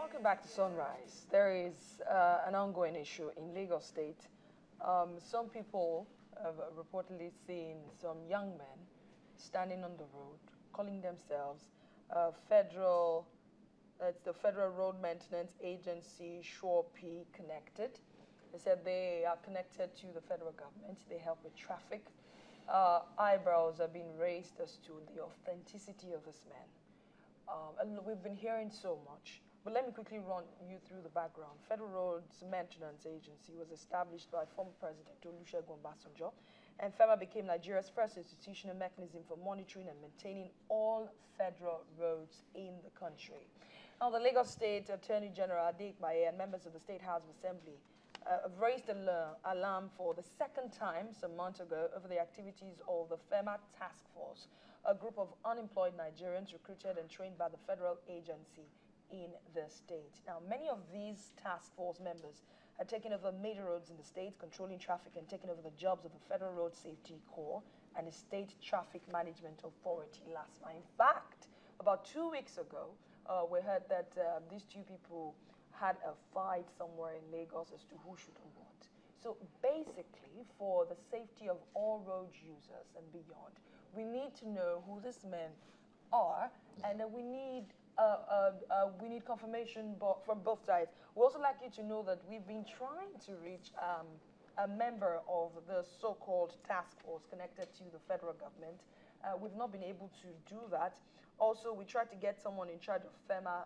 Welcome back to Sunrise. There is an ongoing issue in Lagos State. Some people have reportedly seen some young men standing on the road, calling themselves federal. It's the Federal Road Maintenance Agency, SureP Connected. They said they are connected to the federal government. They help with traffic. Eyebrows are being raised as to the authenticity of this man. And we've been hearing so much. But let me quickly run you through the background. Federal Roads Maintenance Agency was established by former President Olusegun Obasanjo, and FERMA became Nigeria's first institutional mechanism for monitoring and maintaining all federal roads in the country. Now, the Lagos State Attorney General Adik Baye and members of the State House of Assembly have raised an alarm for the second time some months ago over the activities of the FERMA Task Force, a group of unemployed Nigerians recruited and trained by the federal agency in the state. Now, many of these task force members had taken over major roads in the state, controlling traffic and taking over the jobs of the Federal Road Safety Corps and the State Traffic Management Authority last month. In fact, about 2 weeks ago, we heard that these two people had a fight somewhere in Lagos as to who should do what. So basically, for the safety of all road users and beyond, we need to know who these men are, and we need confirmation from both sides. We also like you to know that we've been trying to reach a member of the so-called task force connected to the federal government. We've not been able to do that. Also, we tried to get someone in charge of FEMA,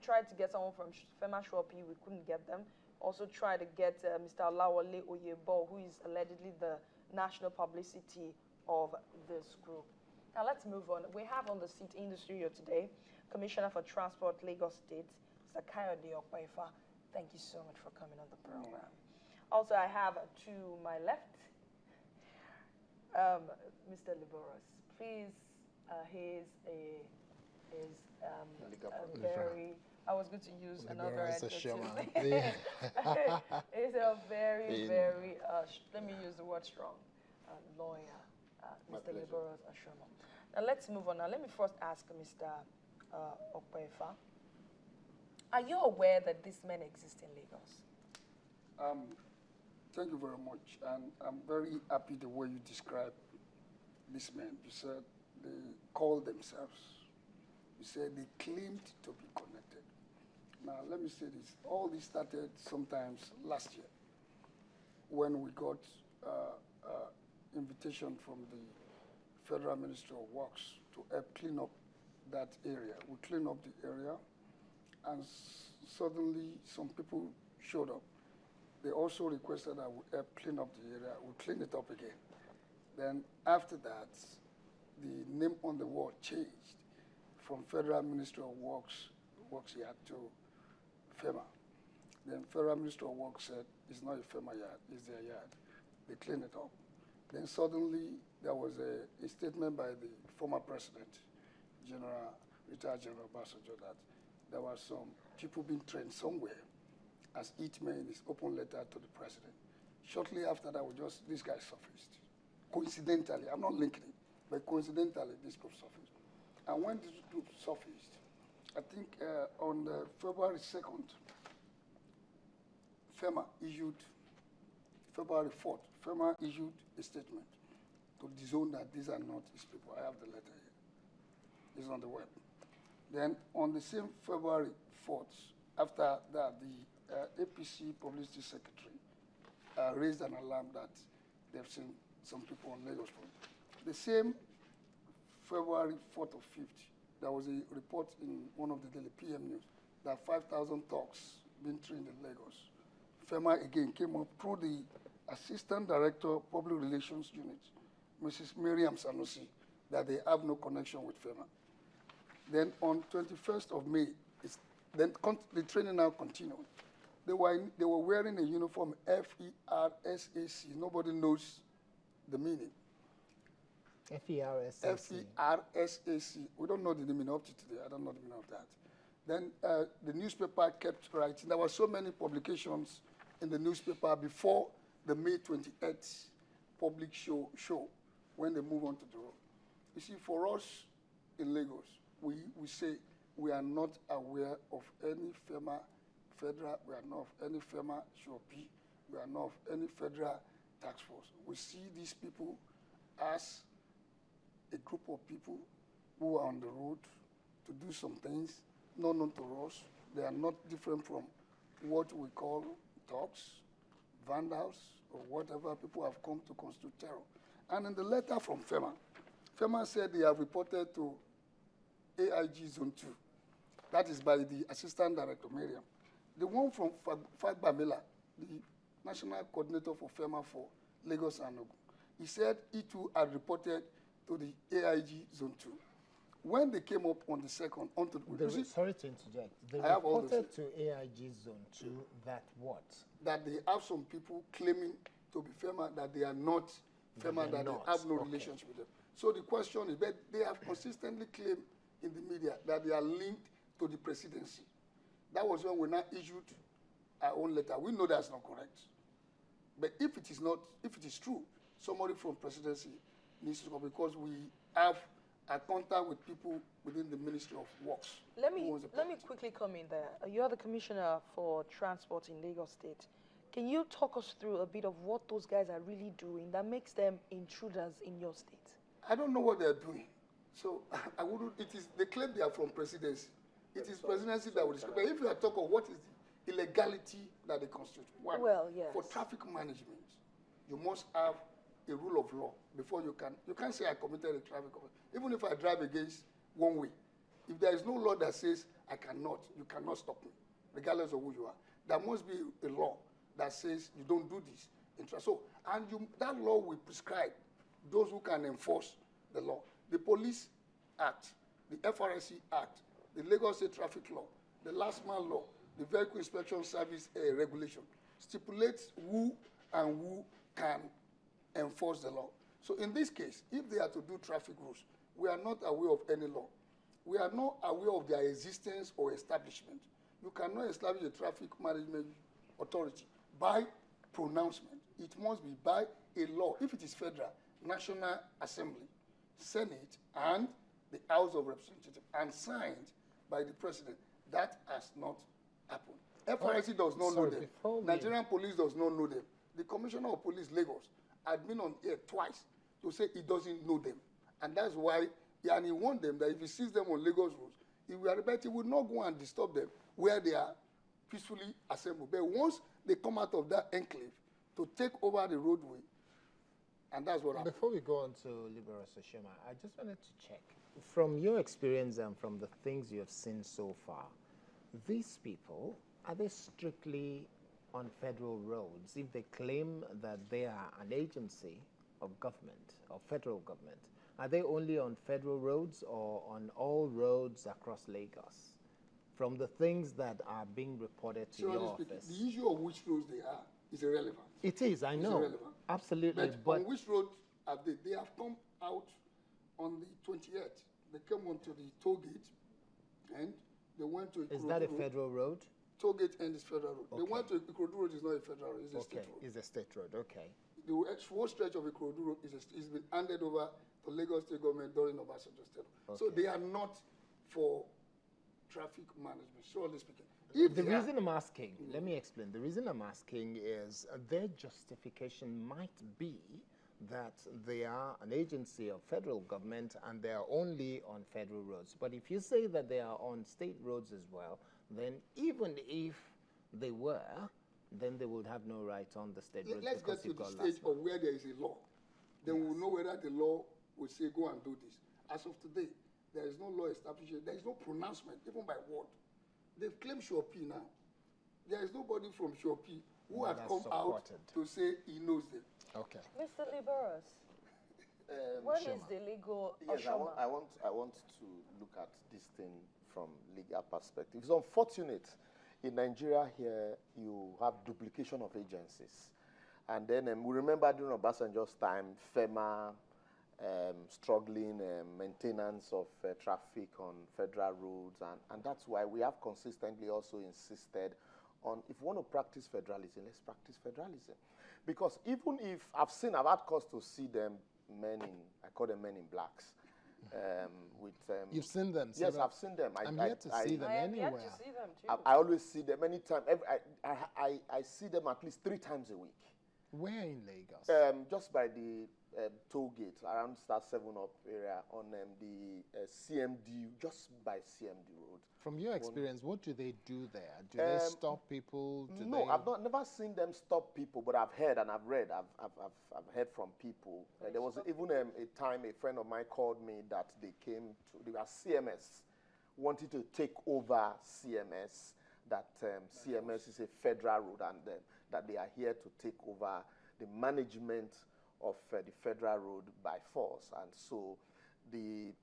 tried to get someone from FEMA SureP, we couldn't get them. Also tried to get Mr. Olawale Oyebo, who is allegedly the national publicity of this group. Now let's move on. We have on the seat in the studio today Commissioner for Transport, Lagos State, Mr. Kayode Okpaifa. Thank you so much for coming on the program. Also, I have to my left, Mr. Liboros. Please, he's a very, I was going to use another adjective. He's a very, very, let me use the word strong, lawyer, Mr. Liboros Ashomo. Now let's move on. Now let me first ask Mr. Okpaifa. Are you aware that these men exist in Lagos? Thank you very much. And I'm very happy the way you describe these men. You said they call themselves. You said they claimed to be connected. Now, let me say this. All this started sometimes last year when we got invitation from the Federal Ministry of Works to help clean up that area. We cleaned up the area, and suddenly some people showed up. They also requested that we help clean up the area. We cleaned it up again. Then after that, the name on the wall changed from Federal Ministry of Works yard to FEMA. Then Federal Ministry of Works said, it's not a FEMA yard, it's their yard. They cleaned it up. Then suddenly, there was a statement by the former president, retired General Obasanjo, that there were some people being trained somewhere as hitmen in his open letter to the president. Shortly after that, this guy surfaced. Coincidentally, I'm not linking it, but coincidentally, this group surfaced. And when this group surfaced, I think on February 2nd, February 4th, FEMA issued a statement to disown that these are not his people. I have the letter here. It's on the web. Then on the same February 4th, after that, the APC Publicity Secretary raised an alarm that they've seen some people on Lagos Road. The same February 4th or 5th, there was a report in one of the daily PM News that 5,000 thugs being trained in Lagos. FEMA again came up through the Assistant Director Public Relations Unit, Mrs. Miriam Sanusi, that they have no connection with FEMA. Then on 21st of May, the training now continued. They were wearing a uniform, FERSAC. Nobody knows the meaning. FERSAC. FERSAC. We don't know the meaning up to today. I don't know the meaning of that. Then the newspaper kept writing. There were so many publications in the newspaper before the May 28th public show when they move on to the road. You see, for us in Lagos, we say we are not aware of any FERMA federal, we are not of any FERMA SHOP, we are not of any federal task force. We see these people as a group of people who are on the road to do some things not known to us. They are not different from what we call thugs, vandals, or whatever people have come to constitute terror. And in the letter from FERMA, FERMA said they have reported to AIG Zone 2. That is by the Assistant Director, Miriam. The one from Fagbamila, the National Coordinator for FERMA for Lagos and Ogun, he said he too had reported to the AIG Zone 2. When they came up on the second, onto the... Sorry to interject. They reported to AIG Zone 2 that what? That they have some people claiming to be FERMA, that they are not FERMA, that they have no relationship with them. So the question is, but they have consistently claimed in the media that they are linked to the presidency. That was when we now issued our own letter. We know that's not correct. But if it is not, if it is true, somebody from presidency needs to come, because we have a contact with people within the Ministry of Works. Let me quickly come in there. You're the Commissioner for Transport in Lagos State. Can you talk us through a bit of what those guys are really doing that makes them intruders in your state? I don't know what they're doing. So I wouldn't, they claim they are from presidency. It is presidency that will discover. But if you are talking of what is the illegality that they constitute, one, yes. For traffic management, you must have a rule of law before you can't say I committed a traffic offense. Even if I drive against one way, if there is no law that says I cannot, you cannot stop me, regardless of who you are. There must be a law that says you don't do this. So, and that law will prescribe those who can enforce the law. The Police Act, the FRSC Act, the Lagos State Traffic Law, the Last Man Law, the Vehicle Inspection Service Regulation stipulates who and who can enforce the law. So in this case, if they are to do traffic rules, we are not aware of any law. We are not aware of their existence or establishment. You cannot establish a traffic management authority by pronouncement. It must be by a law. If it is federal, National Assembly, Senate, and the House of Representatives, and signed by the President. That has not happened. FRC does not know them. Nigerian police does not know them. The Commissioner of Police, Lagos, had been on air twice to say he doesn't know them. And that's why, and he warned them that if he sees them on Lagos roads, he will not go and disturb them where they are peacefully assembled. But once they come out of that enclave to take over the roadway, and that's what happened. Before we go on to Liberal Soshima, I just wanted to check. From your experience and from the things you have seen so far, these people, are they strictly on federal roads? If they claim that they are an agency of government, or federal government, are they only on federal roads or on all roads across Lagos? From the things that are being reported to your office. The issue of which roads they are is irrelevant. It is, I know. Irrelevant. Absolutely. But on which road have they? They have come out on the 28th. They came onto the toll gate and they went to Ikorodu. Is that a federal road? Toll gate and it's federal road. Okay. They went to Ikorodu Road, is not a federal road, it's a state road. It's a state road, okay. The whole stretch of Ikorodu Road is been handed over to Lagos State government during Obasanjo's term. Okay. So they are not for traffic management, surely speaking. The reason I'm asking, let me explain. The reason I'm asking is their justification might be that they are an agency of federal government and they are only on federal roads. But if you say that they are on state roads as well, then even if they were, then they would have no right on the state roads. Let's get to the stage of where there is a law. Then we'll know whether the law will say go and do this. As of today, there is no law establishing, there is no pronouncement, even by word. They've claimed Shopi now. There is nobody from Shopi who has come out to say he knows them. Okay. Mr. Liberos, what is the legal Yes, I want to look at this thing from legal perspective. It's unfortunate in Nigeria here you have duplication of agencies. And then we remember during Obasanjo's time, FERMA struggling maintenance of traffic on federal roads, and that's why we have consistently also insisted on, if we want to practice federalism, let's practice federalism. Because even if I've had cause to see them I call them men in blacks, with You've seen them? Yes, I've seen them. I'm yet to see them I am anywhere. yet to see them too. I always see them anytime. I see them at least 3 times a week. Where in Lagos? Just by the toll gate around Star 7 Up area on the CMD, just by CMD Road. From your experience, what do they do there? Do they stop people? No, I've never seen them stop people, but I've heard and I've read. I've heard from people. There was even a time a friend of mine called me that they were CMS, wanted to take over CMS. That CMS is a federal road, and that they are here to take over the management of the federal road by force. And so the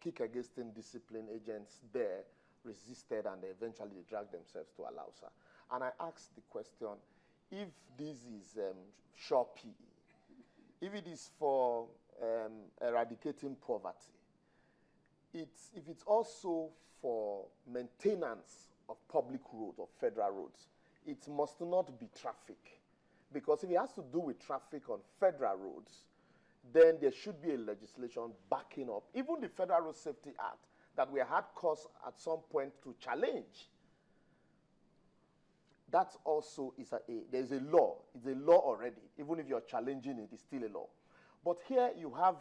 kick against indiscipline agents there resisted, and eventually they dragged themselves to Alausa. And I asked the question, if this is sure PE, if it is for eradicating poverty, if it's also for maintenance of public roads or federal roads, it must not be traffic. Because if it has to do with traffic on federal roads, then there should be a legislation backing up, even the Federal Road Safety Act, that we had cause at some point to challenge. That also is there's a law. It's a law already. Even if you're challenging it, it's still a law. But here you have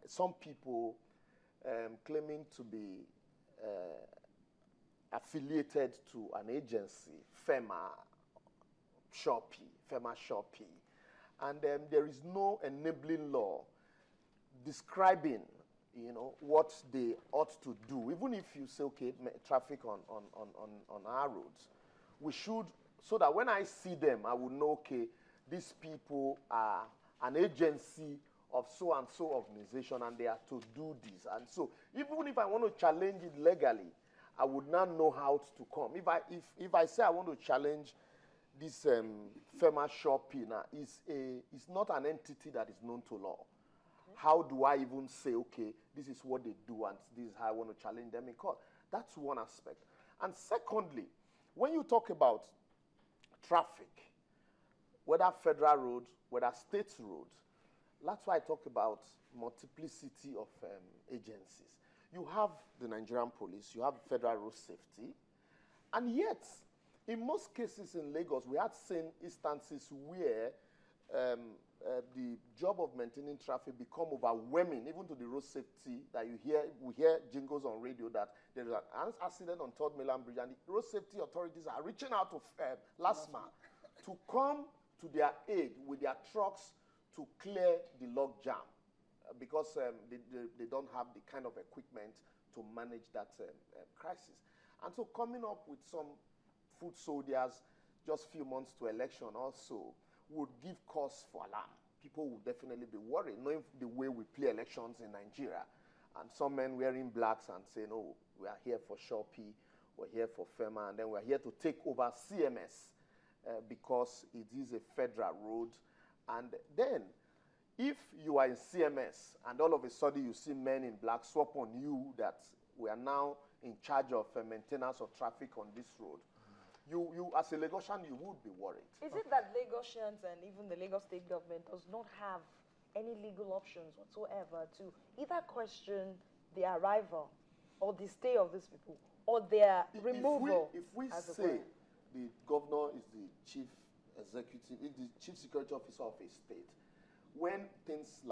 some people claiming to be affiliated to an agency, FERMA, FERMA Shopee. And there is no enabling law describing, what they ought to do. Even if you say, okay, traffic on our roads, we should, so that when I see them, I will know, okay, these people are an agency of so-and-so organization, and they are to do this. And so, even if I want to challenge it legally, I would not know how to come. If I say I want to challenge this FERMA Shopee now, it's not an entity that is known to law. How do I even say, okay, this is what they do, and this is how I want to challenge them in court? That's one aspect. And secondly, when you talk about traffic, whether federal road, whether state road, that's why I talk about multiplicity of agencies. You have the Nigerian police, you have federal road safety, and yet, in most cases in Lagos, we had seen instances where the job of maintaining traffic become overwhelming, even to the road safety that we hear jingles on radio that there is an accident on 3rd Mainland Bridge, and the road safety authorities are reaching out to LASMA to come to their aid with their trucks to clear the log jam because they don't have the kind of equipment to manage that crisis. And so coming up with some foot soldiers just few months to election also would give cause for alarm. People would definitely be worried, knowing the way we play elections in Nigeria. And some men wearing blacks and saying, oh, we are here for Shopee, we're here for FERMA, and then we're here to take over CMS because it is a federal road. And then, if you are in CMS and all of a sudden you see men in black swap on you that we are now in charge of maintenance of traffic on this road, you as a Lagosian, you would be worried. Is it that Lagosians and even the Lagos state government does not have any legal options whatsoever to either question the arrival or the stay of these people or their removal? If we say the governor is the chief executive, is the chief security officer of a state, when things like